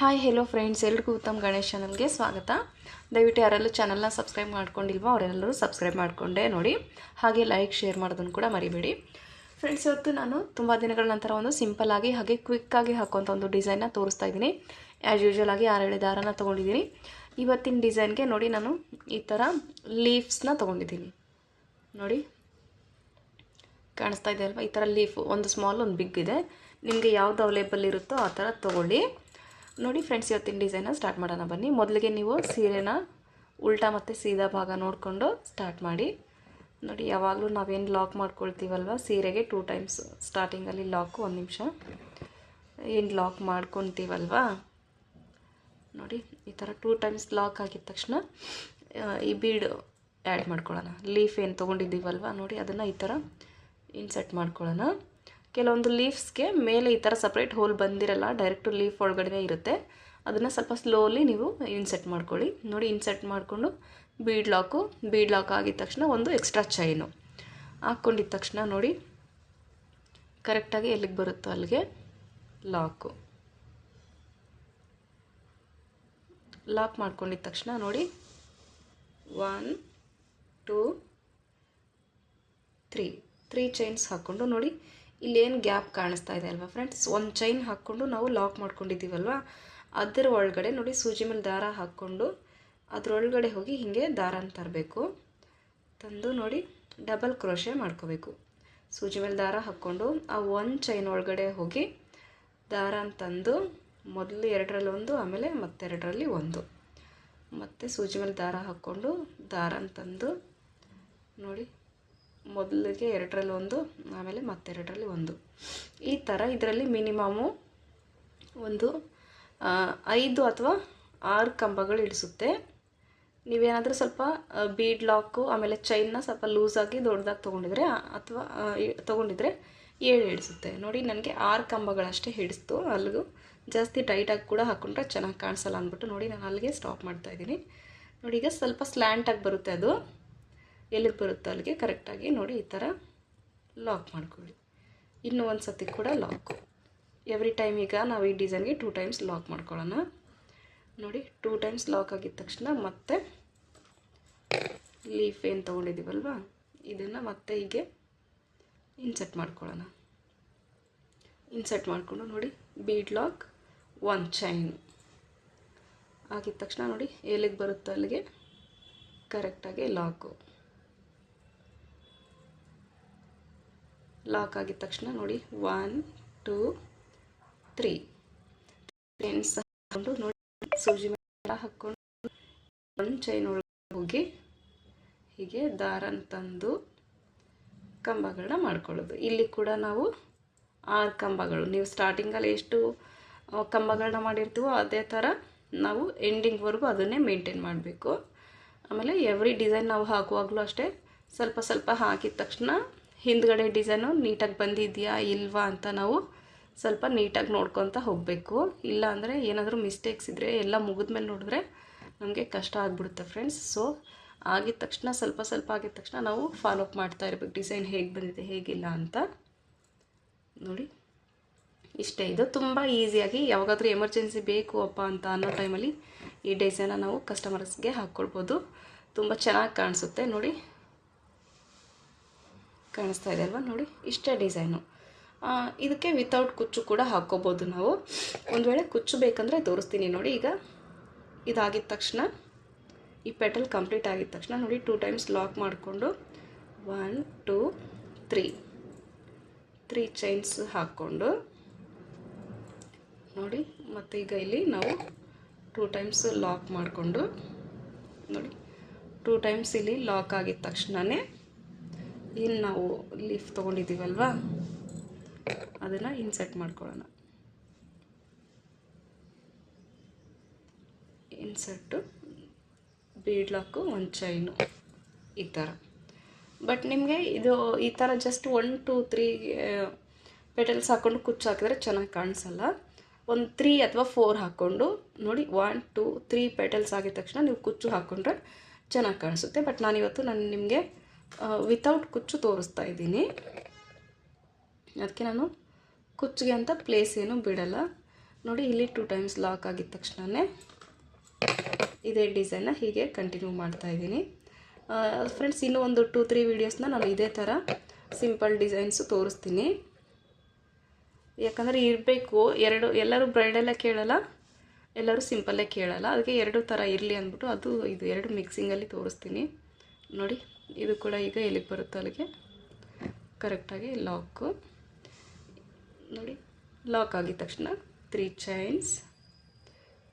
Hi hello friends, ಎಲ್ರಿಗೂ ಉತ್ತಮ್ ಗಣೇಶ್ ಚಾನಲ್ಗೆ ಸ್ವಾಗತ. ದಯವಿಟ್ಟು ಯಾರೆಲ್ಲೂ ಚಾನಲ್ನ ಸಬ್ಸ್ಕ್ರೈಬ್ ಮಾಡ್ಕೊಂಡಿಲ್ವೋ ಅವರೆಲ್ಲರೂ ಸಬ್ಸ್ಕ್ರೈಬ್ ಮಾಡಿಕೊಂಡೆ ನೋಡಿ. ಹಾಗೆ ಲೈಕ್ ಶೇರ್ ಮಾಡೋದನ್ನು ಕೂಡ ಮರಿಬೇಡಿ ಫ್ರೆಂಡ್ಸ್. ಇವತ್ತು ನಾನು ತುಂಬ ದಿನಗಳ ನಂತರ ಒಂದು ಸಿಂಪಲ್ಲಾಗಿ ಹಾಗೆ ಕ್ವಿಕ್ಕಾಗಿ ಹಾಕುವಂಥ ಒಂದು ಡಿಸೈನ್ನ ತೋರಿಸ್ತಾ ಇದ್ದೀನಿ. ಆ್ಯಸ್ ಯೂಶ್ವಲ್ ಆಗಿ 6 ದಾರನ ತೊಗೊಂಡಿದ್ದೀನಿ. ಇವತ್ತಿನ ಡಿಸೈನ್ಗೆ ನೋಡಿ ನಾನು ಈ ಥರ ಲೀವ್ಸ್ನ ತೊಗೊಂಡಿದ್ದೀನಿ. ನೋಡಿ ಕಾಣಿಸ್ತಾ ಇದೆ ಅಲ್ವಾ? ಈ ಥರ ಲೀಫ್, ಒಂದು ಸ್ಮಾಲ್ ಒಂದು ಬಿಗ್ ಇದೆ. ನಿಮಗೆ ಯಾವುದು ಅವೈಲೇಬಲ್ ಇರುತ್ತೋ ಆ ಥರ ತೊಗೊಳ್ಳಿ. ನೋಡಿ ಫ್ರೆಂಡ್ಸ್, ಇವತ್ತಿನ ಡಿಸೈನ ಸ್ಟಾರ್ಟ್ ಮಾಡೋಣ ಬನ್ನಿ. ಮೊದಲಿಗೆ ನೀವು ಸೀರೆನ ಉಲ್ಟಾ ಮತ್ತು ಸೀದಾ ಭಾಗ ನೋಡಿಕೊಂಡು ಸ್ಟಾರ್ಟ್ ಮಾಡಿ. ನೋಡಿ, ಯಾವಾಗಲೂ ನಾವೇನು ಲಾಕ್ ಮಾಡ್ಕೊಳ್ತೀವಲ್ವ ಸೀರೆಗೆ 2 ಟೈಮ್ಸ್ ಸ್ಟಾರ್ಟಿಂಗಲ್ಲಿ ಲಾಕು, 1 ನಿಮಿಷ ಏನು ಲಾಕ್ ಮಾಡ್ಕೊತೀವಲ್ವ, ನೋಡಿ ಈ ಥರ 2 ಟೈಮ್ಸ್ ಲಾಕ್ ಆಗಿದ ತಕ್ಷಣ ಈ ಬೀಡ್ ಆ್ಯಡ್ ಮಾಡ್ಕೊಳ್ಳೋಣ. ಲೀಫ್ ಏನು ತೊಗೊಂಡಿದ್ದೀವಲ್ವ ನೋಡಿ, ಅದನ್ನು ಈ ಥರ ಇನ್ಸರ್ಟ್ ಮಾಡ್ಕೊಳ್ಳೋಣ. ಕೆಲವೊಂದು ಲೀವ್ಸ್ಗೆ ಮೇಲೆ ಈ ಥರ ಸಪ್ರೇಟ್ ಹೋಲ್ ಬಂದಿರಲ್ಲ, ಡೈರೆಕ್ಟು ಲೀಫ್ ಒಳಗಡೆ ಇರುತ್ತೆ. ಅದನ್ನು ಸ್ವಲ್ಪ ಸ್ಲೋಲಿ ನೀವು ಇನ್ಸರ್ಟ್ ಮಾಡ್ಕೊಳ್ಳಿ. ನೋಡಿ, ಇನ್ಸರ್ಟ್ ಮಾಡಿಕೊಂಡು ಬೀಡ್ ಲಾಕ್ ಆಗಿದ ತಕ್ಷಣ ಒಂದು ಎಕ್ಸ್ಟ್ರಾ ಚೈನು ಹಾಕ್ಕೊಂಡಿದ್ದ ತಕ್ಷಣ ನೋಡಿ ಕರೆಕ್ಟಾಗಿ ಎಲ್ಲಿಗೆ ಬರುತ್ತೋ ಅಲ್ಲಿಗೆ ಲಾಕ್ ಮಾಡ್ಕೊಂಡಿದ್ದ ತಕ್ಷಣ ನೋಡಿ 1 2 3 ಚೈನ್ಸ್ ಹಾಕ್ಕೊಂಡು ನೋಡಿ ಇಲ್ಲೇನು ಗ್ಯಾಪ್ ಕಾಣಿಸ್ತಾ ಇದೆ ಅಲ್ವಾ ಫ್ರೆಂಡ್ಸ್, ಒಂದು ಚೈನ್ ಹಾಕ್ಕೊಂಡು ನಾವು ಲಾಕ್ ಮಾಡ್ಕೊಂಡಿದ್ದೀವಲ್ವ, ಅದರ ಒಳಗಡೆ ನೋಡಿ ಸೂಜಿ ಮೇಲೆ ದಾರ ಹಾಕ್ಕೊಂಡು ಅದರೊಳಗಡೆ ಹೋಗಿ ಹೀಗೆ ದಾರನ ತರಬೇಕು. ತಂದು ನೋಡಿ ಡಬಲ್ ಕ್ರೋಶೆ ಮಾಡ್ಕೋಬೇಕು. ಸೂಜಿ ಮೇಲೆ ದಾರ ಹಾಕ್ಕೊಂಡು ಆ ಒಂದು ಚೈನ್ ಒಳಗಡೆ ಹೋಗಿ ದಾರನ ತಂದು ಮೊದಲು 2ರಲ್ಲಿ 1, ಆಮೇಲೆ ಮತ್ತೆ 2ರಲ್ಲಿ 1, ಮತ್ತು ಸೂಜಿ ಮೇಲೆ ದಾರ ಹಾಕ್ಕೊಂಡು ದಾರನ ತಂದು ನೋಡಿ ಮೊದಲಿಗೆ 2ರಲ್ಲಿ 1, ಆಮೇಲೆ ಮತ್ತೆ 2ರಲ್ಲಿ 1. ಈ ಥರ ಇದರಲ್ಲಿ ಮಿನಿಮಮ್ಮು ಒಂದು 5 ಅಥವಾ 6 ಕಂಬಗಳು ಇಳಿಸುತ್ತೆ. ನೀವೇನಾದರೂ ಸ್ವಲ್ಪ ಬೀಡ್ ಲಾಕು ಆಮೇಲೆ ಚೈನ್ನ ಸ್ವಲ್ಪ ಲೂಸಾಗಿ ದೊಡ್ಡದಾಗಿ ತೊಗೊಂಡಿದ್ರೆ 7 ಹಿಡಿಸುತ್ತೆ. ನೋಡಿ, ನನಗೆ 6 ಕಂಬಗಳಷ್ಟೇ ಹಿಡಿಸ್ತು. ಅಲ್ಲಿಗೂ ಜಾಸ್ತಿ ಟೈಟಾಗಿ ಕೂಡ ಹಾಕ್ಕೊಂಡ್ರೆ ಚೆನ್ನಾಗಿ ಕಾಣಿಸಲ್ಲ ಅಂದ್ಬಿಟ್ಟು ನೋಡಿ ನಾನು ಅಲ್ಲಿಗೆ ಸ್ಟಾಪ್ ಮಾಡ್ತಾಯಿದ್ದೀನಿ. ನೋಡಿ, ಈಗ ಸ್ವಲ್ಪ ಸ್ಲ್ಯಾಂಟಾಗಿ ಬರುತ್ತೆ, ಅದು ಎಲ್ಲಿಗೆ ಬರುತ್ತೋ ಅಲ್ಲಿಗೆ ಕರೆಕ್ಟಾಗಿ ನೋಡಿ ಈ ಥರ ಲಾಕ್ ಮಾಡ್ಕೊಳ್ಳಿ. ಇನ್ನೂ ಒಂದು ಸತಿ ಕೂಡ ಲಾಕು. ಎವ್ರಿ ಟೈಮ್ ಈಗ ನಾವು ಈ ಡಿಸೈನ್ಗೆ 2 ಟೈಮ್ಸ್ ಲಾಕ್ ಮಾಡ್ಕೊಳ್ಳೋಣ. ನೋಡಿ, 2 ಟೈಮ್ಸ್ ಲಾಕ್ ಆಗಿದ ತಕ್ಷಣ ಮತ್ತೆ ಲೀಫ್ ಏನು ತೊಗೊಂಡಿದ್ದೀವಲ್ವ ಇದನ್ನು ಮತ್ತೆ ಹೀಗೆ ಇನ್ಸರ್ಟ್ ಮಾಡ್ಕೊಳ್ಳೋಣ. ಇನ್ಸರ್ಟ್ ಮಾಡಿಕೊಂಡು ನೋಡಿ ಬೀಡ್ ಲಾಕ್, 1 ಚೈನ್ ಆಗಿದ ತಕ್ಷಣ ನೋಡಿ ಎಲ್ಲಿಗೆ ಬರುತ್ತೋ ಅಲ್ಲಿಗೆ ಕರೆಕ್ಟಾಗಿ ಲಾಕ್ ಆಗಿದ ತಕ್ಷಣ ನೋಡಿ 1 2 3 ಚೈನ್ಸ್ ಹಾಕ್ಕೊಂಡು ನೋಡಿ ಸೂಜಿ ಮೇಲೆ ಹಾಕ್ಕೊಂಡು 1 ಚೈನ್ ಒಳಗೆ ಹೋಗಿ ಹೀಗೆ ದಾರನ ತಂದು ಕಂಬಗಳನ್ನ ಮಾಡ್ಕೊಳ್ಳೋದು. ಇಲ್ಲಿ ಕೂಡ ನಾವು 6 ಕಂಬಗಳು, ನೀವು ಸ್ಟಾರ್ಟಿಂಗಲ್ಲಿ ಎಷ್ಟು ಕಂಬಗಳನ್ನ ಮಾಡಿರ್ತೀವೋ ಅದೇ ಥರ ನಾವು ಎಂಡಿಂಗ್ವರೆಗೂ ಅದನ್ನೇ ಮೇಂಟೈನ್ ಮಾಡಬೇಕು. ಆಮೇಲೆ ಎವ್ರಿ ಡಿಸೈನ್ ನಾವು ಹಾಕುವಾಗಲೂ ಅಷ್ಟೇ ಸ್ವಲ್ಪ ಸ್ವಲ್ಪ ಹಾಕಿದ ತಕ್ಷಣ ಹಿಂದ್ಗಡೆ ಡಿಸೈನು ನೀಟಾಗಿ ಬಂದಿದೆಯಾ ಇಲ್ವಾ ಅಂತ ನಾವು ಸ್ವಲ್ಪ ನೀಟಾಗಿ ನೋಡ್ಕೊತ ಹೋಗಬೇಕು. ಇಲ್ಲ ಅಂದರೆ ಏನಾದರೂ ಮಿಸ್ಟೇಕ್ಸ್ ಇದ್ದರೆ ಎಲ್ಲ ಮುಗಿದ್ಮೇಲೆ ನೋಡಿದ್ರೆ ನಮಗೆ ಕಷ್ಟ ಆಗಿಬಿಡುತ್ತೆ ಫ್ರೆಂಡ್ಸ್. ಸೊ ಆಗಿದ ತಕ್ಷಣ ಸ್ವಲ್ಪ ಸ್ವಲ್ಪ ಆಗಿದ ತಕ್ಷಣ ನಾವು ಫಾಲೋ ಅಪ್ ಮಾಡ್ತಾ ಇರಬೇಕು, ಡಿಸೈನ್ ಹೇಗೆ ಬಂದಿದೆ ಹೇಗಿಲ್ಲ ಅಂತ. ನೋಡಿ, ಇಷ್ಟೇ. ಇದು ತುಂಬ ಈಸಿಯಾಗಿ ಯಾವಾಗಾದರೂ ಎಮರ್ಜೆನ್ಸಿ ಬೇಕು ಅಪ್ಪ ಅಂತ ಅನ್ನೋ ಟೈಮಲ್ಲಿ ಈ ಡಿಸೈನ ನಾವು ಕಸ್ಟಮರ್ಸ್ಗೆ ಹಾಕ್ಕೊಳ್ಬೋದು. ತುಂಬ ಚೆನ್ನಾಗಿ ಕಾಣಿಸುತ್ತೆ. ನೋಡಿ, ಕಾಣಿಸ್ತಾ ಇದೆ ಅಲ್ವಾ? ನೋಡಿ, ಇಷ್ಟೇ ಡಿಸೈನು. ಇದಕ್ಕೆ ವಿತೌಟ್ ಕುಚ್ಚು ಕೂಡ ಹಾಕ್ಕೋಬೋದು ನಾವು. ಒಂದು ವೇಳೆ ಕುಚ್ಚು ಬೇಕಂದರೆ ತೋರಿಸ್ತೀನಿ. ನೋಡಿ, ಈಗ ಇದಾಗಿದ ತಕ್ಷಣ ಈ ಪೆಟಲ್ ಕಂಪ್ಲೀಟ್ ಆಗಿದ ತಕ್ಷಣ ನೋಡಿ 2 ಟೈಮ್ಸ್ ಲಾಕ್ ಮಾಡಿಕೊಂಡು 1 2 3 ಚೈನ್ಸ್ ಹಾಕ್ಕೊಂಡು ನೋಡಿ ಮತ್ತು ಈಗ ಇಲ್ಲಿ ನಾವು 2 ಟೈಮ್ಸ್ ಲಾಕ್ ಮಾಡಿಕೊಂಡು ನೋಡಿ 2 ಟೈಮ್ಸ್ ಇಲ್ಲಿ ಲಾಕ್ ಆಗಿದ ತಕ್ಷಣವೇ ಇನ್ನು ನಾವು ಲೀಫ್ ತೊಗೊಂಡಿದ್ದೀವಲ್ವ ಅದನ್ನು ಇನ್ಸರ್ಟ್ ಮಾಡ್ಕೊಳ್ಳೋಣ. ಇನ್ಸರ್ಟು, ಬೀಡ್ ಲಾಕು, 1 ಚೈನು ಈ ಥರ. ಬಟ್ ನಿಮಗೆ ಇದು ಈ ಥರ ಜಸ್ಟ್ 1 2 3 ಪೆಟಲ್ಸ್ ಹಾಕ್ಕೊಂಡು ಕುಚ್ಚು ಹಾಕಿದ್ರೆ ಚೆನ್ನಾಗಿ ಕಾಣಿಸಲ್ಲ. ಒಂದು 3 ಅಥವಾ 4 ಹಾಕ್ಕೊಂಡು ನೋಡಿ 1 2 3 ಪೆಟಲ್ಸ್ ಆಗಿದ ತಕ್ಷಣ ನೀವು ಕುಚ್ಚು ಹಾಕ್ಕೊಂಡ್ರೆ ಚೆನ್ನಾಗಿ ಕಾಣಿಸುತ್ತೆ. ಬಟ್ ನಾನಿವತ್ತು ನಿಮಗೆ ವಿತೌಟ್ ಕುಚ್ಚು ತೋರಿಸ್ತಾ ಇದ್ದೀನಿ. ಅದಕ್ಕೆ ನಾನು ಕುಚ್ಚಿಗೆ ಅಂತ ಪ್ಲೇಸ್ ಏನೂ ಬಿಡಲ್ಲ. ನೋಡಿ ಇಲ್ಲಿ 2 ಟೈಮ್ಸ್ ಲಾಕ್ ಆಗಿದ ತಕ್ಷಣವೇ ಇದೇ ಡಿಸೈನ್ನ ಹೀಗೆ ಕಂಟಿನ್ಯೂ ಮಾಡ್ತಾಯಿದ್ದೀನಿ. ಫ್ರೆಂಡ್ಸ್ ಇನ್ನೂ ಒಂದು 2-3 ವೀಡಿಯೋಸ್ನ ನಾನು ಇದೇ ಥರ ಸಿಂಪಲ್ ಡಿಸೈನ್ಸು ತೋರಿಸ್ತೀನಿ. ಯಾಕಂದರೆ ಇರಬೇಕು ಎಲ್ಲರೂ ಬ್ರೈಡೆಲ್ಲ ಕೇಳಲ್ಲ, ಎಲ್ಲರೂ ಸಿಂಪಲ್ಲೇ ಕೇಳಲ್ಲ, ಅದಕ್ಕೆ 2 ಥರ ಇರಲಿ ಅಂದ್ಬಿಟ್ಟು ಇದು 2 ಮಿಕ್ಸಿಂಗಲ್ಲಿ ತೋರಿಸ್ತೀನಿ. ನೋಡಿ ಇದು ಕೂಡ ಈಗ ಎಲ್ಲಿಗೆ ಬರುತ್ತೋ ಅಲ್ಲಿಗೆ ಕರೆಕ್ಟಾಗಿ ಲಾಕು. ನೋಡಿ ಲಾಕ್ ಆಗಿದ ತಕ್ಷಣ 3 ಚೈನ್ಸ್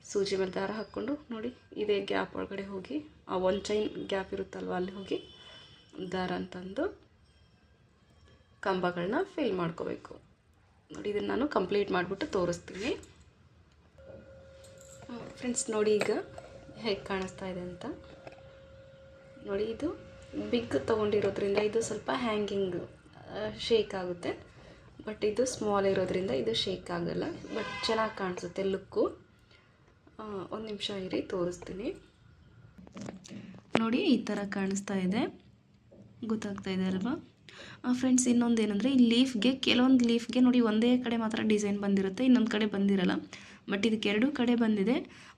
ಸೂಜಿ ಮೇಲೆ ದಾರ ಹಾಕ್ಕೊಂಡು ನೋಡಿ ಇದೇ ಗ್ಯಾಪ್ ಒಳಗಡೆ ಹೋಗಿ ಆ 1 ಚೈನ್ ಗ್ಯಾಪ್ ಇರುತ್ತಲ್ವ ಅಲ್ಲಿ ಹೋಗಿ ದಾರ ಅಂತಂದು ಕಂಬಗಳನ್ನ ಫಿಲ್ ಮಾಡ್ಕೋಬೇಕು. ನೋಡಿ ಇದನ್ನು ನಾನು ಕಂಪ್ಲೀಟ್ ಮಾಡಿಬಿಟ್ಟು ತೋರಿಸ್ತೀನಿ. ಫ್ರೆಂಡ್ಸ್ ನೋಡಿ ಈಗ ಹೇಗೆ ಕಾಣಿಸ್ತಾ ಇದೆ ಅಂತ ನೋಡಿ. ಇದು ಬಿಗ್ ತೊಗೊಂಡಿರೋದ್ರಿಂದ ಇದು ಸ್ವಲ್ಪ ಹ್ಯಾಂಗಿಂಗ್ ಶೇಕ್ ಆಗುತ್ತೆ, ಬಟ್ ಇದು ಸ್ಮಾಲ್ ಇರೋದ್ರಿಂದ ಇದು ಶೇಕ್ ಆಗಲ್ಲ, ಬಟ್ ಚೆನ್ನಾಗಿ ಕಾಣಿಸುತ್ತೆ ಲುಕ್ಕು. ಒಂದು ನಿಮಿಷ ಇರಿ ತೋರಿಸ್ತೀನಿ. ನೋಡಿ ಈ ಥರ ಕಾಣಿಸ್ತಾ ಇದೆ, ಗೊತ್ತಾಗ್ತಾ ಇದೆ ಅಲ್ವಾ ಫ್ರೆಂಡ್ಸ್. ಇನ್ನೊಂದು ಏನಂದರೆ ಈ ಲೀಫ್ಗೆ ಕೆಲವೊಂದು ಲೀಫ್ಗೆ ನೋಡಿ ಒಂದೇ ಕಡೆ ಮಾತ್ರ ಡಿಸೈನ್ ಬಂದಿರುತ್ತೆ, ಇನ್ನೊಂದು ಕಡೆ ಬಂದಿರಲ್ಲ. ಬಟ್ ಇದಕ್ಕೆ 2 ಕಡೆ ಬಂದಿದೆ.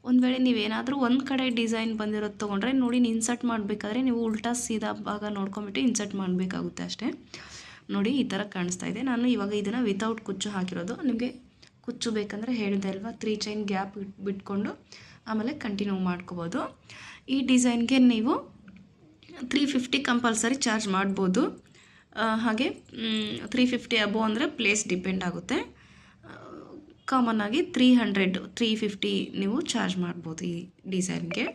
ಒಂದು ವೇಳೆ ನೀವೇನಾದರೂ ಒಂದು ಕಡೆ ಡಿಸೈನ್ ಬಂದಿರೋದು ತೊಗೊಂಡ್ರೆ ನೋಡಿ, ಇನ್ಸರ್ಟ್ ಮಾಡಬೇಕಾದ್ರೆ ನೀವು ಉಲ್ಟಾ ಸೀದಾ ಭಾಗ ನೋಡ್ಕೊಂಬಿಟ್ಟು ಇನ್ಸರ್ಟ್ ಮಾಡಬೇಕಾಗುತ್ತೆ ಅಷ್ಟೇ. ನೋಡಿ ಈ ಥರ ಕಾಣಿಸ್ತಾ ಇದೆ. ನಾನು ಇವಾಗ ಇದನ್ನು ವಿತೌಟ್ ಕುಚ್ಚು ಹಾಕಿರೋದು. ನಿಮಗೆ ಕುಚ್ಚು ಬೇಕಂದರೆ ಹೇಳಿದೆ ಅಲ್ವಾ, 3 ಚೈನ್ ಗ್ಯಾಪ್ ಬಿಟ್ಕೊಂಡು ಆಮೇಲೆ ಕಂಟಿನ್ಯೂ ಮಾಡ್ಕೋಬೋದು. ಈ ಡಿಸೈನ್ಗೆ ನೀವು 350 ಕಂಪಲ್ಸರಿ ಚಾರ್ಜ್ ಮಾಡ್ಬೋದು. ಹಾಗೆ 350 ಅಬೋವ್ ಅಂದರೆ ಪ್ಲೇಸ್ ಡಿಪೆಂಡ್ ಆಗುತ್ತೆ. ಕಾಮನ್ನಾಗಿ 300-350 ನೀವು ಚಾರ್ಜ್ ಮಾಡ್ಬೋದು ಈ ಡಿಸೈನ್ಗೆ.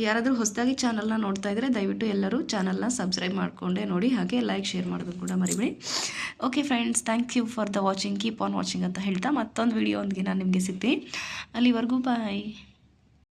ಯಾರಾದರೂ ಹೊಸದಾಗಿ ಚಾನಲ್ನ ನೋಡ್ತಾ ಇದ್ದರೆ ದಯವಿಟ್ಟು ಎಲ್ಲರೂ ಚಾನಲ್ನ ಸಬ್ಸ್ಕ್ರೈಬ್ ಮಾಡಿಕೊಂಡೆ ನೋಡಿ, ಹಾಗೆ ಲೈಕ್ ಶೇರ್ ಮಾಡೋದು ಕೂಡ ಮರಿಬೇಡಿ. Okay friends, thank you for the watching, keep on watching ಅಂತ ಹೇಳ್ತಾ ಮತ್ತೊಂದು ವಿಡಿಯೋ ಒಂದಿಗೆ ನಾನು ನಿಮಗೆ ಸಿಗ್ತೀನಿ. ಅಲ್ಲಿವರೆಗೂ ಬಾಯ್.